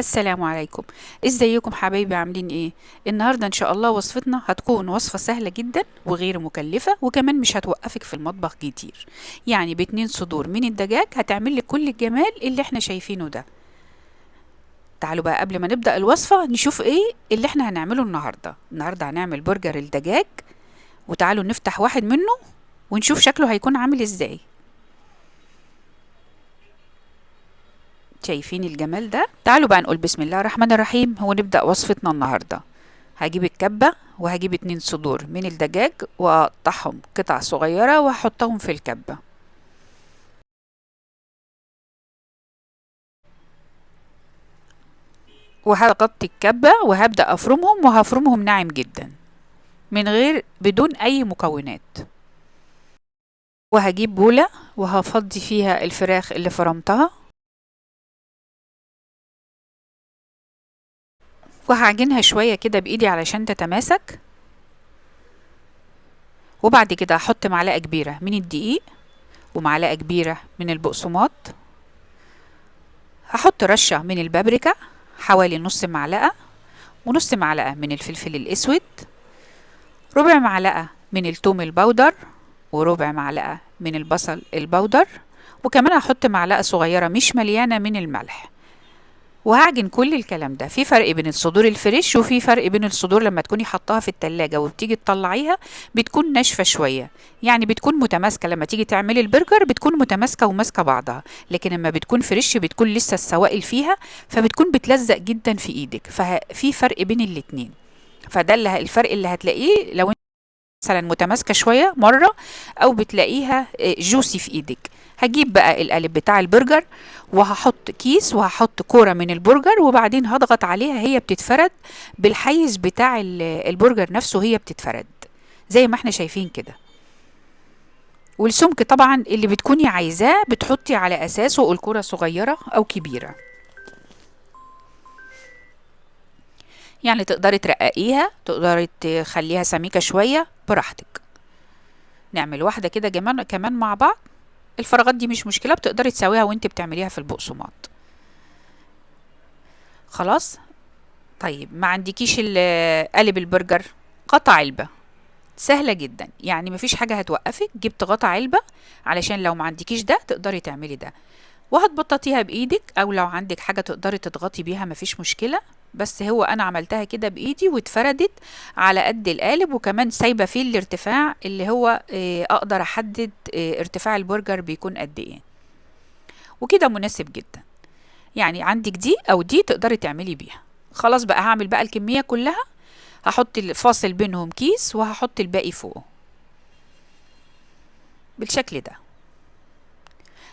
السلام عليكم. ازيكم حبايبي، عاملين ايه؟ النهارده ان شاء الله وصفتنا هتكون وصفة سهلة جدا وغير مكلفة، وكمان مش هتوقفك في المطبخ كتير. يعني باتنين صدور من الدجاج هتعمل لك كل الجمال اللي احنا شايفينه ده. تعالوا بقى قبل ما نبدأ الوصفة نشوف ايه اللي احنا هنعمله النهارده هنعمل برجر الدجاج، وتعالوا نفتح واحد منه ونشوف شكله هيكون عامل ازاي. شايفين الجمال ده؟ تعالوا بقى نقول بسم الله الرحمن الرحيم ونبدأ وصفتنا النهارده. هجيب الكبة وهجيب 2 صدور من الدجاج واقطعهم قطع صغيرة واحطهم في الكبة. وهغطي الكبة وهبدأ افرمهم، وهفرمهم ناعم جدا بدون اي مكونات. وهجيب بولة وهفضي فيها الفراخ اللي فرمتها، وهعجنها شوية كده بإيدي علشان تتماسك. وبعد كده هحط معلقة كبيرة من الدقيق ومعلقة كبيرة من البقسماط. هحط رشة من البابريكا، حوالي نص معلقة، ونص معلقة من الفلفل الأسود، ربع معلقة من الثوم البودر، وربع معلقة من البصل البودر، وكمان هحط معلقة صغيرة مش مليانة من الملح. وهعجن كل الكلام ده. في فرق بين الصدور الفريش وفي فرق بين الصدور لما تكوني حطاها في التلاجة وبتيجي تطلعيها بتكون ناشفة شوية، يعني بتكون متماسكة. لما تيجي تعملي البرجر بتكون متماسكة وماسكة بعضها، لكن لما بتكون فريش بتكون لسه السوائل فيها، فبتكون بتلزق جدا في ايدك. ففي فرق بين الاتنين. فده الفرق اللي هتلاقيه لو مثلا متماسكة شوية مرة، او بتلاقيها جوسي في ايدك. هجيب بقى القالب بتاع البرجر وهحط كيس وهحط كورة من البرجر، وبعدين هضغط عليها. هي بتتفرد بالحيز بتاع البرجر نفسه، هي بتتفرد زي ما احنا شايفين كده. والسمك طبعا اللي بتكوني عايزاه بتحطي على اساسه الكرة صغيرة او كبيرة، يعني تقدري ترققيها، تقدري تخليها سميكة شوية براحتك. نعمل واحدة كده كمان مع بعض. الفراغات دي مش مشكلة، بتقدري تسويها وانت بتعمليها في البقسماط. خلاص. طيب ما عندكيش قالب البرجر؟ قطع علبة سهلة جدا، يعني مفيش حاجة هتوقفك. جبت قطع علبة علشان لو ما عندكيش ده تقدري تعملي ده، وهتبططيها بايدك، او لو عندك حاجة تقدري تضغطي بيها مفيش مشكلة. بس هو انا عملتها كده بايدي واتفردت على قد القالب، وكمان سايبة فيه الارتفاع اللي هو اقدر احدد ارتفاع البرجر بيكون قد ايه، وكده مناسب جدا. يعني عندك دي او دي تقدري تعملي بيها. خلاص بقى هعمل بقى الكمية كلها. هحط الفاصل بينهم كيس وهحط الباقي فوقه بالشكل ده.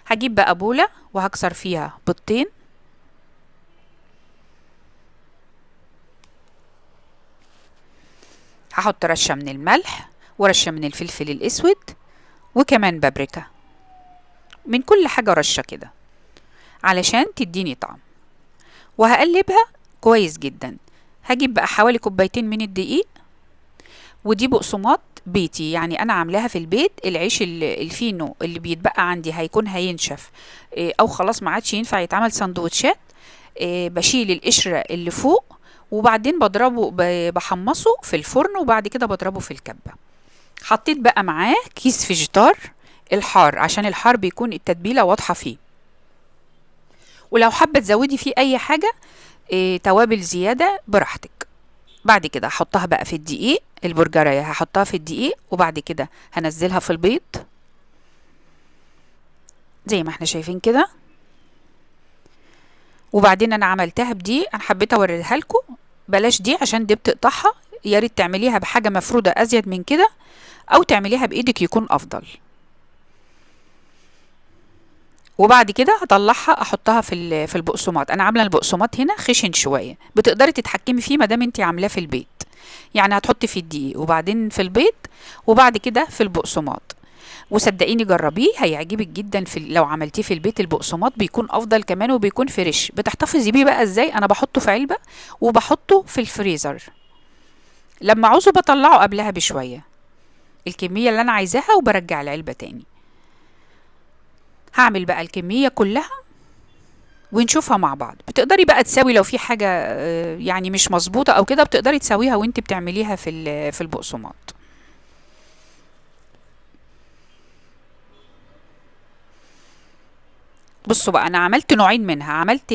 هجيب بقى بولة وهكسر فيها بيضتين، هحط رشة من الملح ورشة من الفلفل الأسود وكمان بابريكا، من كل حاجة رشة كده علشان تديني طعم. وهقلبها كويس جدا. هجيب بقى حوالي كوبايتين من الدقيق، ودي بقسماط بيتي، يعني انا عاملاها في البيت. العيش الفينو اللي بيتبقى عندي هيكون هينشف، او خلاص ما عادش ينفع يتعمل سندوتشات. بشيل القشرة اللي فوق، وبعدين بضربه بحمصه في الفرن، وبعد كده بضربه في الكبة. حطيت بقى معاه كيس فيجيتار الحار، عشان الحار بيكون التتبيلة واضحة فيه. ولو حابة تزودي فيه اي حاجة توابل زيادة براحتك. بعد كده هحطها بقى في الدقيق، البرجرايه هحطها في الدقيق، وبعد كده هنزلها في البيض زي ما احنا شايفين كده. وبعدين انا عملتها بدي، انا حبيت اوريها لكم. بلاش دي عشان دي بتقطعها، يا ريت تعمليها بحاجه مفروده ازيد من كده، او تعمليها بايدك يكون افضل. وبعد كده هطلعها احطها في البقسماط. انا عامله البقسماط هنا خشن شويه، بتقدري تتحكمي فيه ما دام انت عاملاه في البيت. يعني هتحطي في الدقيق وبعدين في البيض وبعد كده في البقسماط. وصدقيني جربيه هيعجبك جدا. لو عملتيه في البيت البقسماط بيكون افضل كمان، وبيكون فريش. بتحتفظي بيه بقى ازاي؟ انا بحطه في علبه وبحطه في الفريزر، لما عاوزه بطلعه قبلها بشويه الكميه اللي انا عايزاها، وبرجع العلبه تاني. هعمل بقى الكميه كلها ونشوفها مع بعض. بتقدري بقى تساوي لو في حاجة يعني مش مظبوطة او كده، بتقدري تساويها وانت بتعمليها في البقسماط. بصوا بقى، انا عملت نوعين منها، عملت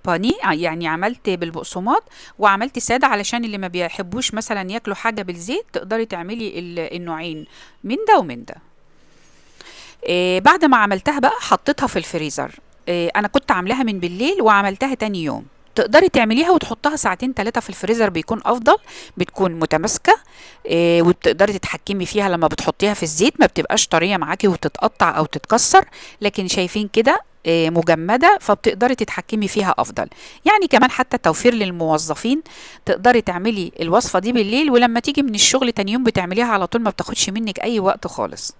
بانيه يعني عملت بالبقسماط، وعملت ساده علشان اللي ما بيحبوش مثلا ياكلوا حاجه بالزيت، تقدري تعملي النوعين، من ده ومن ده. بعد ما عملتها بقى حطيتها في الفريزر. انا كنت عاملاها من بالليل وعملتها تاني يوم. تقدري تعمليها وتحطها ساعتين ثلاثة في الفريزر، بيكون أفضل، بتكون متماسكة. وبتقدري تتحكمي فيها لما بتحطيها في الزيت، ما بتبقاش طرية معاكي وتتقطع أو تتكسر، لكن شايفين كده مجمدة، فبتقدري تتحكمي فيها أفضل. يعني كمان حتى توفير للموظفين، تقدري تعملي الوصفة دي بالليل، ولما تيجي من الشغل تاني يوم بتعمليها على طول، ما بتاخدش منك أي وقت خالص.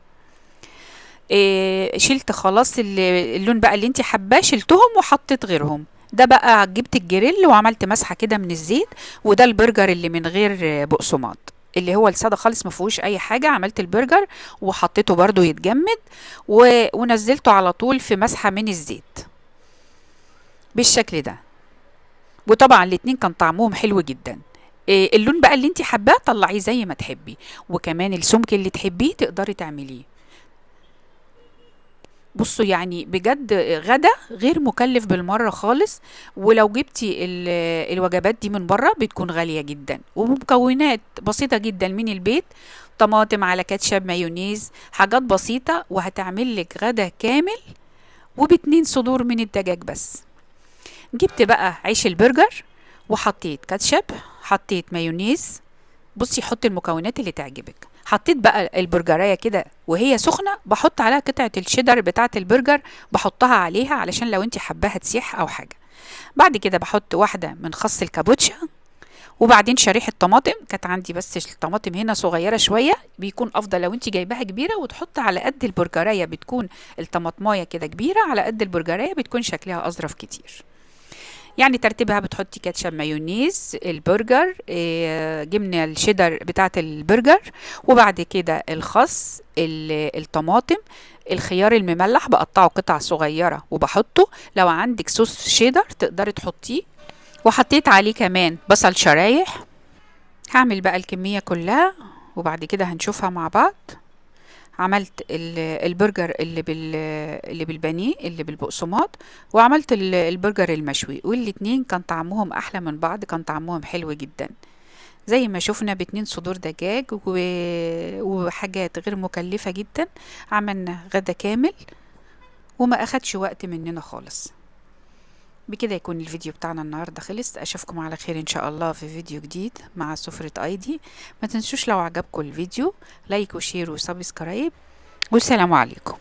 شلت خلاص اللون بقى اللي انت حباه، شلتهم وحطيت غيرهم. ده بقى جبت الجريل وعملت مسحه كده من الزيت. وده البرجر اللي من غير بقسماط، اللي هو الساده خالص ما فيهوش اي حاجه. عملت البرجر وحطيته برضو يتجمد، ونزلته على طول في مسحه من الزيت بالشكل ده. وطبعا الاتنين كان طعمهم حلو جدا. اللون بقى اللي انت حباه طلعيه زي ما تحبي، وكمان السمك اللي تحبيه تقدري تعمليه. بصوا يعني بجد غدا غير مكلف بالمرة خالص. ولو جبتي الوجبات دي من بره بتكون غالية جدا، ومكونات بسيطة جدا من البيت، طماطم على كاتشب مايونيز، حاجات بسيطة، وهتعمل لك غدا كامل، وباتنين صدور من الدجاج بس. جبت بقى عيش البرجر، وحطيت كاتشب، حطيت مايونيز. بصي حطي المكونات اللي تعجبك. حطيت بقى البرجرايه كده وهي سخنه، بحط عليها قطعه الشيدر بتاعه البرجر، بحطها عليها علشان لو انت حباها تسيح او حاجه. بعد كده بحط واحده من خس الكابوتشا، وبعدين شريحه طماطم. كانت عندي بس الطماطم هنا صغيره شويه، بيكون افضل لو انت جايباها كبيره، وتحط على قد البرجرايه، بتكون الطماطمايه كده كبيره على قد البرجرايه، بتكون شكلها اظرف كتير. يعني ترتيبها بتحطي كاتشب مايونيز البرجر، جبنه الشيدر بتاعه البرجر، وبعد كده الخس، الطماطم، الخيار المملح بقطعه قطع صغيره وبحطه. لو عندك صوص شيدر تقدري تحطيه، وحطيت عليه كمان بصل شرايح. هعمل بقى الكميه كلها وبعد كده هنشوفها مع بعض. عملت البرجر اللي بالبانيه اللي بالبقسماط، وعملت البرجر المشوي، والاتنين كان طعمهم احلى من بعض، كان طعمهم حلو جدا. زي ما شفنا باتنين صدور دجاج وحاجات غير مكلفة جدا، عملنا غدا كامل وما اخدش وقت مننا خالص. بكده يكون الفيديو بتاعنا النهاردة خلص. اشوفكم على خير ان شاء الله في فيديو جديد مع سفرة ايدي. ما تنسوش لو عجبكم الفيديو لايك وشير وسبسكرايب، والسلام عليكم.